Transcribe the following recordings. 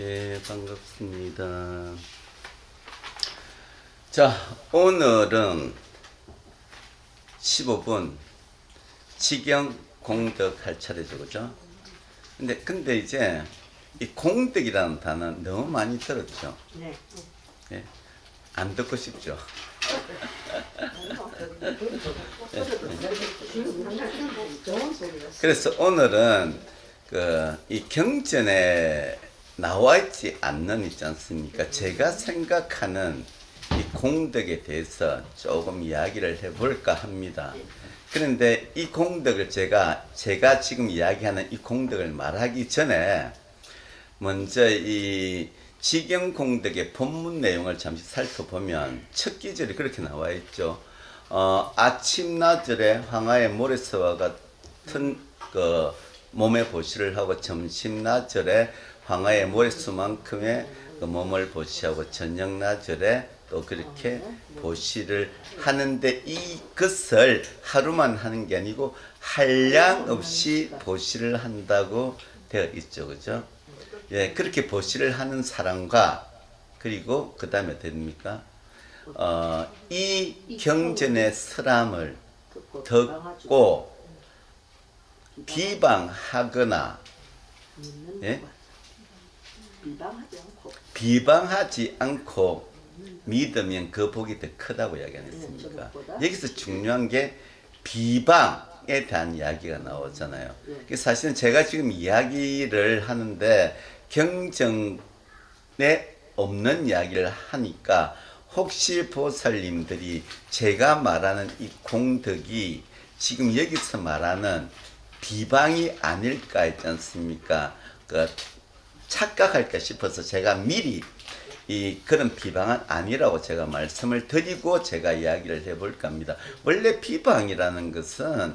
예, 반갑습니다. 자, 오늘은 15분 직영 공덕 할 차례죠, 그죠? 근데 이제 이 공덕이라는 단어 너무 많이 들었죠? 네. 예, 안 듣고 싶죠? 그래서 오늘은 이 경전에 나와 있지 않는 있지 않습니까? 제가 생각하는 이 공덕에 대해서 조금 이야기를 해볼까 합니다. 그런데 이 공덕을 제가 지금 이야기하는 이 공덕을 말하기 전에 먼저 이 직영 공덕의 본문 내용을 잠시 살펴보면 첫 기절이 그렇게 나와 있죠. 아침 나절에 황하의 모래서와 같은 그 몸에 보시를 하고 점심 나절에 황하의 모래수만큼의 그 몸을 보시하고 저녁 나절에 또 그렇게 보시를 하는데 이것을 하루만 하는 게 아니고 한량 없이 보시를 한다고 되어 있죠, 그죠? 예, 그렇게 보시를 하는 사람과 그리고 그 다음에 됩니까? 이 경전의 설함을 듣고 비방하거나 예? 비방하지 않고 믿으면 그 복이 더 크다고 이야기 안 했습니까? 여기서 중요한 게 비방에 대한 이야기가 나오잖아요. 사실은 제가 지금 이야기를 하는데 경전에 없는 이야기를 하니까 혹시 보살님들이 제가 말하는 이 공덕이 지금 여기서 말하는 비방이 아닐까 했지 않습니까? 착각할까 싶어서 제가 미리 그런 비방은 아니라고 제가 말씀을 드리고 제가 이야기를 해볼까 합니다. 원래 비방이라는 것은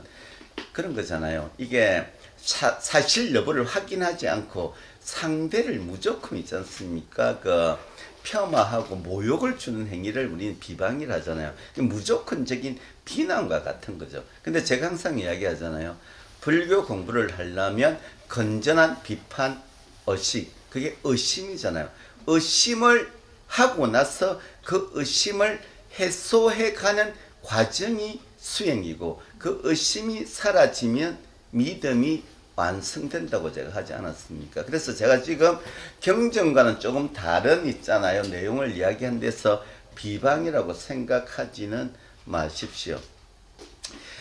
그런 거잖아요. 이게 사실 여부를 확인하지 않고 상대를 무조건 있지 않습니까? 폄하하고 모욕을 주는 행위를 우리는 비방이라 하잖아요. 무조건적인 비난과 같은 거죠. 근데 제가 항상 이야기하잖아요. 불교 공부를 하려면 건전한 비판, 의식, 그게 의심이잖아요. 의심을 하고 나서 그 의심을 해소해가는 과정이 수행이고 그 의심이 사라지면 믿음이 완성된다고 제가 하지 않았습니까? 그래서 제가 지금 경전과는 조금 다른 있잖아요. 내용을 이야기한 데서 비방이라고 생각하지는 마십시오.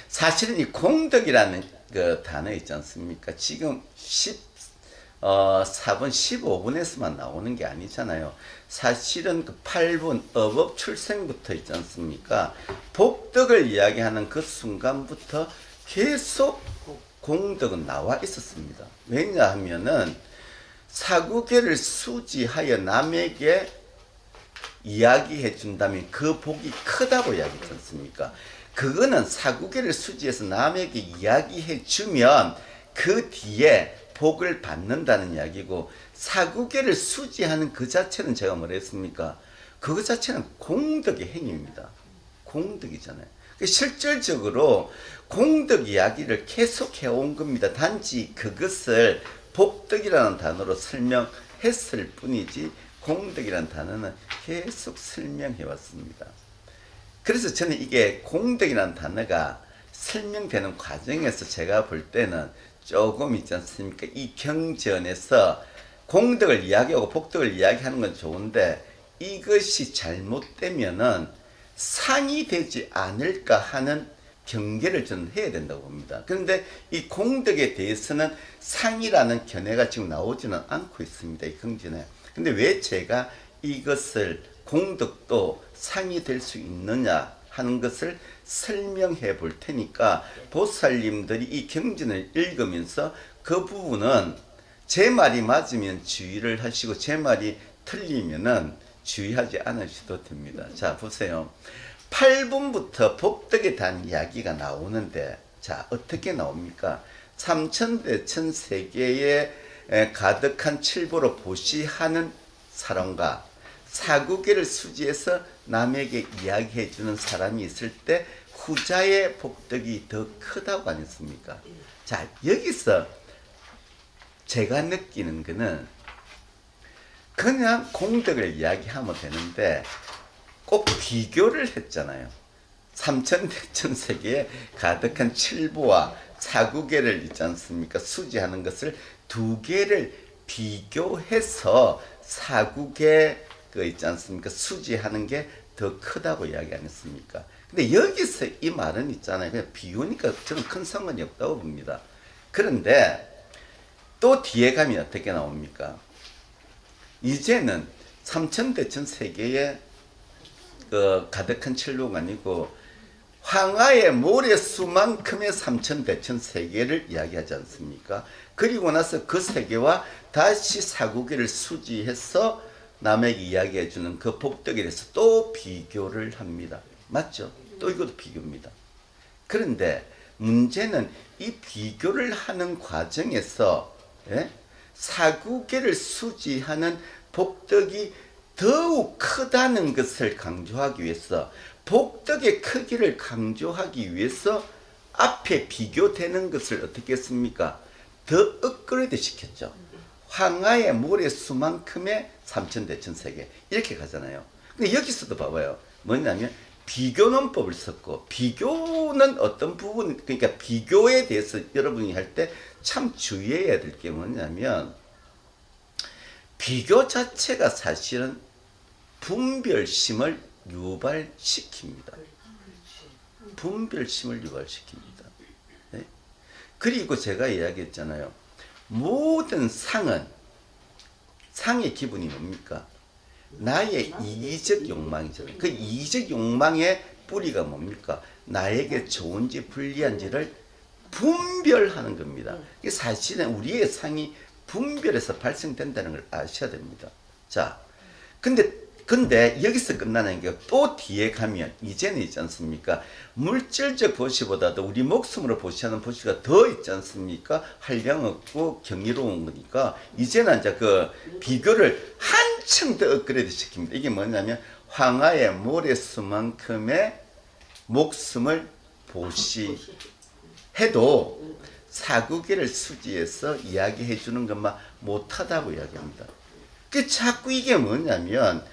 사실은 이 공덕이라는 그 단어 있지 않습니까? 지금 4분 15분에서만 나오는 게 아니잖아요. 사실은 그 8분 어법 출생부터 있지 않습니까? 복덕을 이야기하는 그 순간부터 계속 공덕은 나와 있었습니다. 왜냐하면은 사구계를 수지하여 남에게 이야기해 준다면 그 복이 크다고 이야기했지 않습니까? 그거는 사구계를 수지해서 남에게 이야기해 주면 그 뒤에 복을 받는다는 이야기고, 사구계를 수지하는 그 자체는 제가 뭐라 했습니까? 그거 자체는 공덕의 행위입니다. 공덕이잖아요. 실질적으로 공덕 이야기를 계속 해온 겁니다. 단지 그것을 복덕이라는 단어로 설명했을 뿐이지 공덕이라는 단어는 계속 설명해 왔습니다. 그래서 저는 이게 공덕이라는 단어가 설명되는 과정에서 제가 볼 때는 조금 있지 않습니까? 이 경전에서 공덕을 이야기하고 복덕을 이야기하는 건 좋은데 이것이 잘못되면은 상이 되지 않을까 하는 경계를 저는 해야 된다고 봅니다. 그런데 이 공덕에 대해서는 상이라는 견해가 지금 나오지는 않고 있습니다. 이 경전에. 근데 왜 제가 이것을 공덕도 상이 될 수 있느냐 하는 것을 설명해 볼 테니까 보살님들이 이 경전을 읽으면서 그 부분은 제 말이 맞으면 주의를 하시고 제 말이 틀리면은 주의하지 않으셔도 됩니다. 자, 보세요. 8분부터 복덕에 대한 이야기가 나오는데, 자, 어떻게 나옵니까? 삼천대천 세계에 가득한 칠보로 보시하는 사람과 사구계를 수지해서 남에게 이야기해 주는 사람이 있을 때 후자의 복덕이 더 크다고 하셨습니까? 자, 여기서 제가 느끼는 거는 그냥 공덕을 이야기하면 되는데 꼭 비교를 했잖아요. 삼천대천세계에 가득한 칠보와 사구계를 있지 않습니까? 수지하는 것을 두 개를 비교해서 사구계 그 있지 않습니까? 수지하는 게 더 크다고 이야기 안 했습니까? 근데 여기서 이 말은 있잖아요. 그냥 비교니까 저는 큰 상관이 없다고 봅니다. 그런데 또 뒤에 가면 어떻게 나옵니까? 이제는 삼천대천 세계에 그 가득한 칠보가 아니고 황하의 모래수만큼의 삼천대천 세계를 이야기하지 않습니까? 그리고 나서 그 세계와 다시 사구계를 수지해서 남에게 이야기해주는 그 복덕에 대해서 또 비교를 합니다. 맞죠? 또 이것도 비교입니다. 그런데 문제는 이 비교를 하는 과정에서 사구계를 수지하는 복덕이 더욱 크다는 것을 강조하기 위해서 복덕의 크기를 강조하기 위해서 앞에 비교되는 것을 어떻게 했습니까? 더 업그레이드 시켰죠. 황하의 모래수만큼의 삼천대천세계 이렇게 가잖아요. 근데 여기서도 봐봐요. 뭐냐면 비교론법을 썼고 비교는 어떤 부분 그러니까 비교에 대해서 여러분이 할 때 참 주의해야 될 게 뭐냐면 비교 자체가 사실은 분별심을 유발시킵니다. 분별심을 유발시킵니다. 네? 그리고 제가 이야기했잖아요. 모든 상의 기분이 뭡니까? 나의 이기적 욕망이잖아요. 그 이기적 욕망의 뿌리가 뭡니까? 나에게 좋은지 불리한지를 분별하는 겁니다. 이게 사실은 우리의 상이 분별해서 발생된다는 걸 아셔야 됩니다. 자, 근데 여기서 끝나는 게 또 뒤에 가면 이제는 있지 않습니까? 물질적 보시보다도 우리 목숨으로 보시하는 보시가 더 있지 않습니까? 한량 없고 경이로운 거니까 이제는 이제 그 비교를 한층 더 업그레이드 시킵니다. 이게 뭐냐면 황하의 모래수만큼의 목숨을 보시해도 사구계를 수지해서 이야기해 주는 것만 못하다고 이야기합니다. 그 자꾸 이게 뭐냐면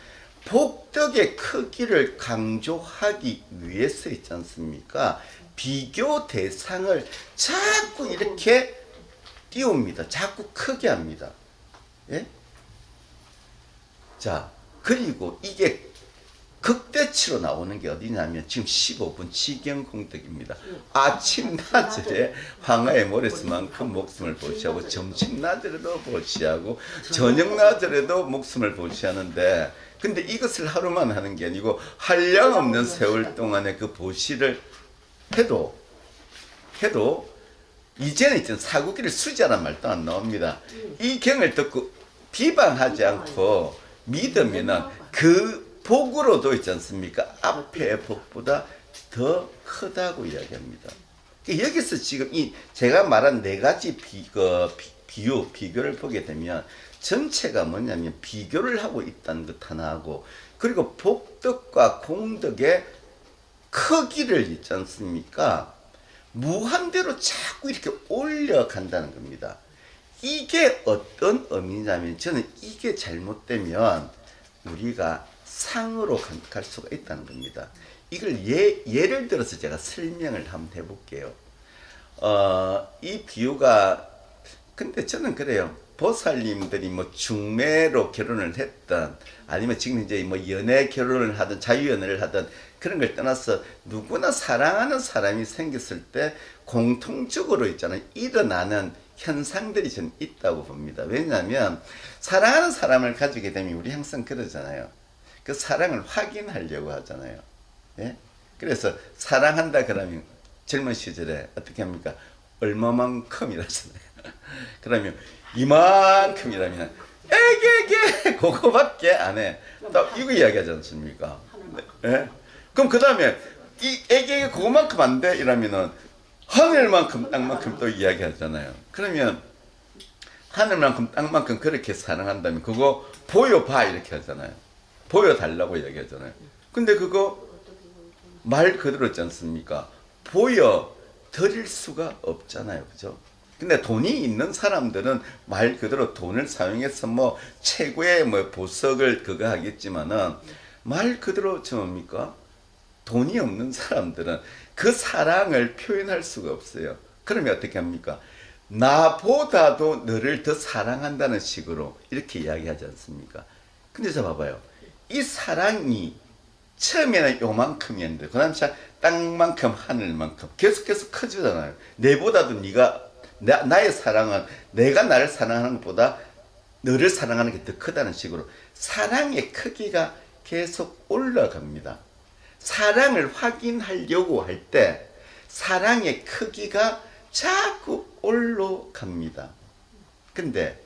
복덕의 크기를 강조하기 위해서 있지 않습니까? 비교 대상을 자꾸 이렇게 띄웁니다. 자꾸 크게 합니다. 예? 자, 그리고 이게 극대치로 나오는 게 어디냐면 지금 15분 치경공덕입니다. 아침 낮에 황하의 모래수만큼 목숨을 보시하고 점심 낮에도 보시하고 저녁 낮에도 목숨을 보시하는데 근데 이것을 하루만 하는 게 아니고 한량없는 세월 동안에 그 보시를 해도 이제는 사구기를 수지하란 말도 안 나옵니다. 이 경을 듣고 비방하지 않고 믿으면은 그 복으로도 있지 않습니까? 앞의 복보다 더 크다고 이야기합니다. 여기서 지금 이 제가 말한 네 가지 비교를 보게 되면 전체가 뭐냐면 비교를 하고 있다는 것 하나하고 그리고 복덕과 공덕의 크기를 있지 않습니까? 무한대로 자꾸 이렇게 올려간다는 겁니다. 이게 어떤 의미냐면 저는 이게 잘못되면 우리가 상으로 갈 수가 있다는 겁니다. 이걸 예를 들어서 제가 설명을 한번 해볼게요. 이 비유가 근데 저는 그래요. 보살님들이 뭐 중매로 결혼을 했던 아니면 지금 이제 뭐 연애 결혼을 하든 자유연애를 하든 그런 걸 떠나서 누구나 사랑하는 사람이 생겼을 때 공통적으로 있잖아요. 일어나는 현상들이 전 있다고 봅니다. 왜냐하면 사랑하는 사람을 가지게 되면 우리 항상 그러잖아요. 그 사랑을 확인하려고 하잖아요. 예? 그래서 사랑한다 그러면 젊은 시절에 어떻게 합니까? 얼마만큼이라잖아요. 그러면 이만큼이라면 에게게 그거밖에 안 해. 딱 이거 이야기하지 않습니까? 예? 그럼 그 다음에 이 에게게 그거만큼 안 돼? 이러면은 하늘만큼 땅만큼 또 이야기하잖아요. 그러면 하늘만큼 땅만큼 그렇게 사랑한다면 그거 보여봐 이렇게 하잖아요. 보여달라고 이야기하잖아요. 근데 그거 말 그대로 있지 않습니까? 보여드릴 수가 없잖아요. 그죠? 근데 돈이 있는 사람들은 말 그대로 돈을 사용해서 뭐 최고의 뭐 보석을 그거 하겠지만은 말 그대로 뭡니까? 돈이 없는 사람들은 그 사랑을 표현할 수가 없어요. 그러면 어떻게 합니까? 나보다도 너를 더 사랑한다는 식으로 이렇게 이야기하지 않습니까? 근데 저 봐봐요. 이 사랑이 처음에는 요만큼이었는데 그 다음 땅만큼 하늘만큼 계속해서 커지잖아요. 내보다도 네가 나의 사랑은 내가 나를 사랑하는 것보다 너를 사랑하는 게 더 크다는 식으로 사랑의 크기가 계속 올라갑니다. 사랑을 확인하려고 할 때 사랑의 크기가 자꾸 올라갑니다. 근데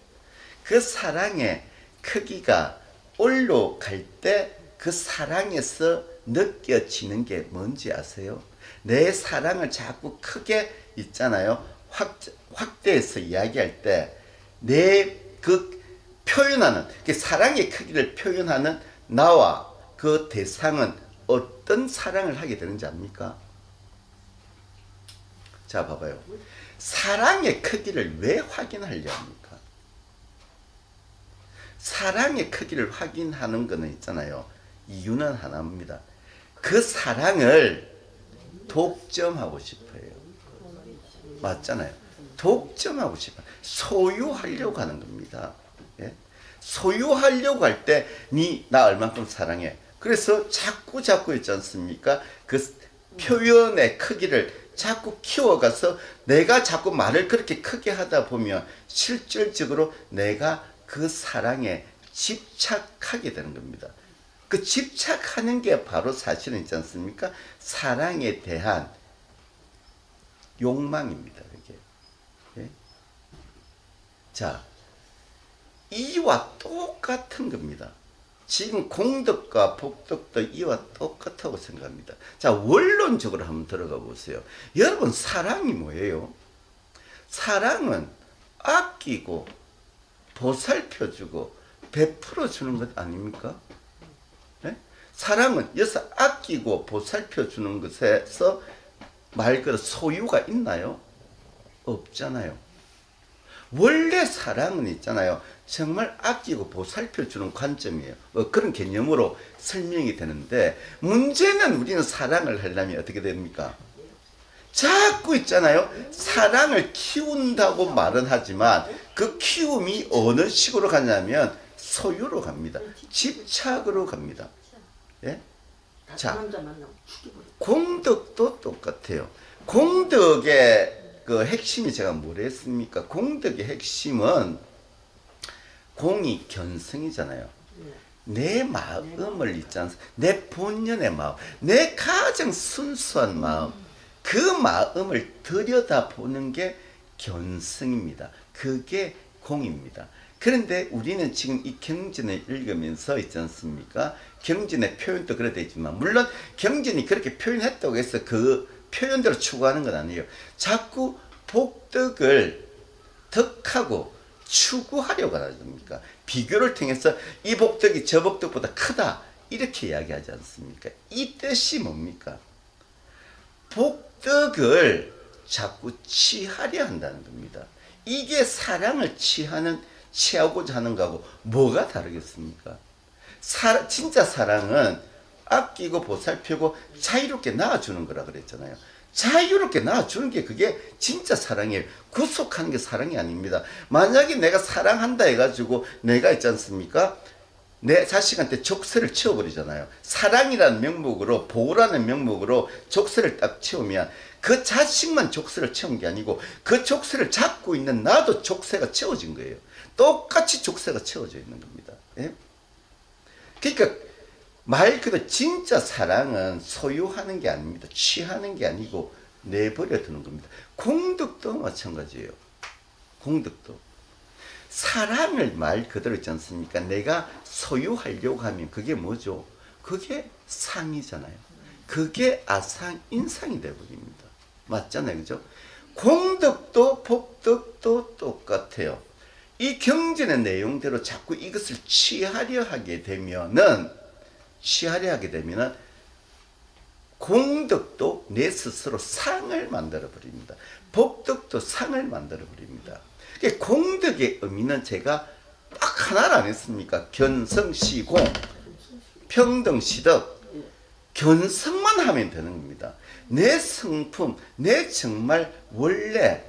그 사랑의 크기가 올라갈 때 그 사랑에서 느껴지는 게 뭔지 아세요? 내 사랑을 자꾸 크게 있잖아요. 확대해서 이야기할 때 내 그 표현하는 그 사랑의 크기를 표현하는 나와 그 대상은 어떤 사랑을 하게 되는지 압니까? 자 봐봐요. 사랑의 크기를 왜 확인하려 합니까? 사랑의 크기를 확인하는 거는 있잖아요. 이유는 하나입니다. 그 사랑을 독점하고 싶어요. 맞잖아요. 독점하고 싶어요. 소유하려고 하는 겁니다. 예? 소유하려고 할 때 니 나 얼만큼 사랑해. 그래서 자꾸 있지 않습니까? 그 표현의 크기를 자꾸 키워가서 내가 자꾸 말을 그렇게 크게 하다 보면 실질적으로 내가 그 사랑에 집착하게 되는 겁니다. 그 집착하는 게 바로 사실은 있지 않습니까? 사랑에 대한 욕망입니다. 그게. 예? 자, 이와 똑같은 겁니다. 지금 공덕과 복덕도 이와 똑같다고 생각합니다. 자, 원론적으로 한번 들어가 보세요. 여러분, 사랑이 뭐예요? 사랑은 아끼고 보살펴주고 베풀어주는 것 아닙니까? 네? 사랑은 여기서 아끼고 보살펴주는 것에서 말 그대로 소유가 있나요? 없잖아요. 원래 사랑은 있잖아요. 정말 아끼고 보살펴주는 관점이에요. 그런 개념으로 설명이 되는데 문제는 우리는 사랑을 하려면 어떻게 됩니까? 자꾸 있잖아요. 사랑을 키운다고 말은 하지만 그 키움이 어느 식으로 가냐면 소유로 갑니다. 집착으로 갑니다. 예? 자, 공덕도 똑같아요. 공덕의 그 핵심이 제가 뭐라 했습니까? 공덕의 핵심은 공이 견성이잖아요. 내 마음을 있지 않습니까? 내 본연의 마음, 내 가장 순수한 마음, 그 마음을 들여다보는 게 견성입니다. 그게 공입니다. 그런데 우리는 지금 이 경전을 읽으면서 있지 않습니까? 경전의 표현도 그래 되어 있지만 물론 경전이 그렇게 표현했다고 해서 그 표현대로 추구하는 건 아니에요. 자꾸 복덕을 덕하고 추구하려고 하지 않습니까? 비교를 통해서 이 복덕이 저 복덕보다 크다 이렇게 이야기하지 않습니까? 이 뜻이 뭡니까? 복덕을 자꾸 취하려 한다는 겁니다. 이게 사랑을 취하고자 하는 거하고 뭐가 다르겠습니까? 진짜 사랑은 아끼고 보살피고 자유롭게 낳아주는 거라 그랬잖아요. 자유롭게 낳아주는 게 그게 진짜 사랑이에요. 구속하는 게 사랑이 아닙니다. 만약에 내가 사랑한다 해가지고 내가 있지 않습니까? 내 자식한테 족쇄를 채워버리잖아요. 사랑이라는 명목으로 보호라는 명목으로 족쇄를 딱 채우면 그 자식만 족쇄를 채운 게 아니고 그 족쇄를 잡고 있는 나도 족쇄가 채워진 거예요. 똑같이 족쇄가 채워져 있는 겁니다. 예? 그러니까 말 그대로 진짜 사랑은 소유하는 게 아닙니다. 취하는 게 아니고 내버려 두는 겁니다. 공덕도 마찬가지예요. 공덕도. 사랑을 말 그대로 있지 않습니까? 내가 소유하려고 하면 그게 뭐죠? 그게 상이잖아요. 그게 아상인상이 되어버립니다. 맞잖아요. 그죠? 공덕도 복덕도 똑같아요. 이 경전의 내용대로 자꾸 이것을 취하려 하게 되면은 공덕도 내 스스로 상을 만들어 버립니다. 복덕도 상을 만들어 버립니다. 공덕의 의미는 제가 딱 하나를 안 했습니까? 견성시공, 평등시덕, 견성만 하면 되는 겁니다. 내 성품, 내 정말 원래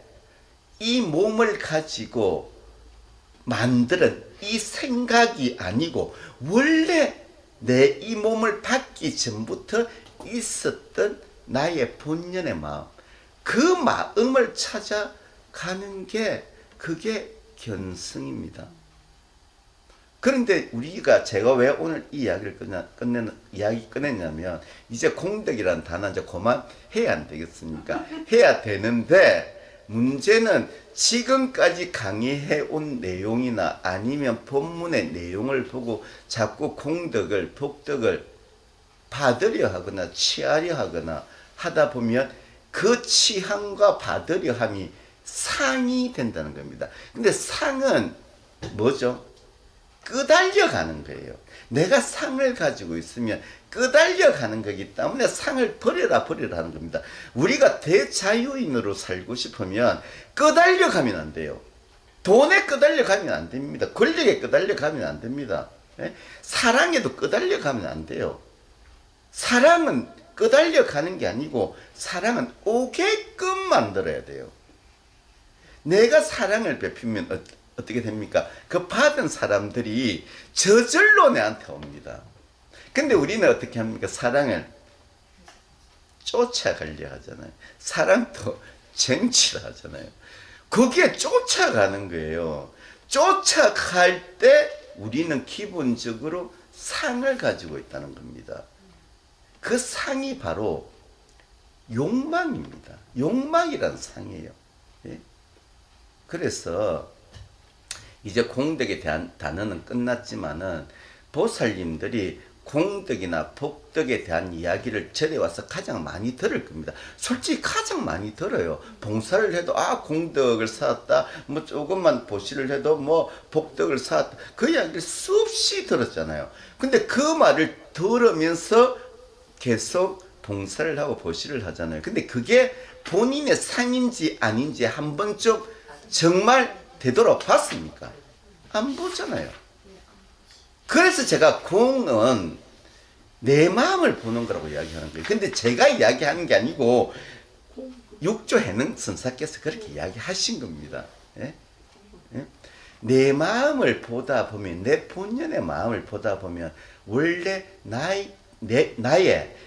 이 몸을 가지고 만드는 이 생각이 아니고 원래 내 이 몸을 받기 전부터 있었던 나의 본연의 마음, 그 마음을 찾아가는 게 그게 견성입니다. 그런데 우리가 제가 왜 오늘 이 이야기를 꺼냈냐면 이제 공덕이라는 단어 이제 그만해야 안 되겠습니까? 해야 되는데 문제는 지금까지 강의해 온 내용이나 아니면 본문의 내용을 보고 자꾸 공덕을 복덕을 받으려 하거나 취하려 하거나 하다 보면 그 취함과 받으려 함이 상이 된다는 겁니다. 근데 상은 뭐죠? 끄달려 가는 거예요. 내가 상을 가지고 있으면 끄달려 가는 거기 때문에 상을 버려라 하는 겁니다. 우리가 대자유인으로 살고 싶으면 끄달려 가면 안 돼요. 돈에 끄달려 가면 안 됩니다. 권력에 끄달려 가면 안 됩니다. 사랑에도 끄달려 가면 안 돼요. 사랑은 끄달려 가는 게 아니고 사랑은 오게끔 만들어야 돼요. 내가 사랑을 베푸면 어떻게 됩니까? 그 받은 사람들이 저절로 내한테 옵니다. 근데 우리는 어떻게 합니까? 사랑을 쫓아가려 하잖아요. 사랑도 쟁취를 하잖아요. 그게 쫓아가는 거예요. 쫓아갈 때 우리는 기본적으로 상을 가지고 있다는 겁니다. 그 상이 바로 욕망입니다. 욕망이란 상이에요. 예? 그래서 이제 공덕에 대한 단어는 끝났지만은 보살님들이 공덕이나 복덕에 대한 이야기를 절에 와서 가장 많이 들을 겁니다. 솔직히 가장 많이 들어요. 봉사를 해도 공덕을 쌓았다, 뭐 조금만 보시를 해도 뭐 복덕을 쌓았다, 그 이야기를 수없이 들었잖아요. 근데 그 말을 들으면서 계속 봉사를 하고 보시를 하잖아요. 근데 그게 본인의 상인지 아닌지 한 번쯤 정말 되돌아봤습니까? 안 보잖아요. 그래서 제가 공은 내 마음을 보는 거라고 이야기하는 거예요. 근데 제가 이야기하는 게 아니고 육조 해능 선사께서 그렇게 이야기하신 겁니다. 예? 예? 내 마음을 보다 보면, 내 본연의 마음을 보다 보면 원래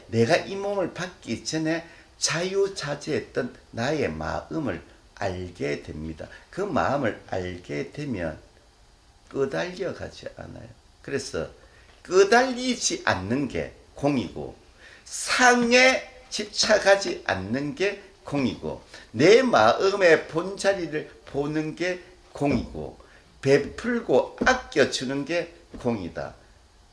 내가 이 몸을 받기 전에 자유자재했던 나의 마음을 알게 됩니다. 그 마음을 알게 되면 끄달려 가지 않아요. 그래서 끄달리지 않는 게 공이고, 상에 집착하지 않는 게 공이고, 내 마음의 본자리를 보는 게 공이고, 베풀고 아껴주는 게 공이다.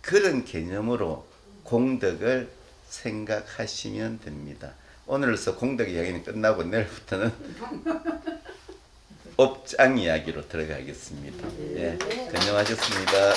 그런 개념으로 공덕을 생각하시면 됩니다. 오늘로서 공덕 이야기는 끝나고 내일부터는 업장 이야기로 들어가겠습니다. 예, 건강하셨습니다.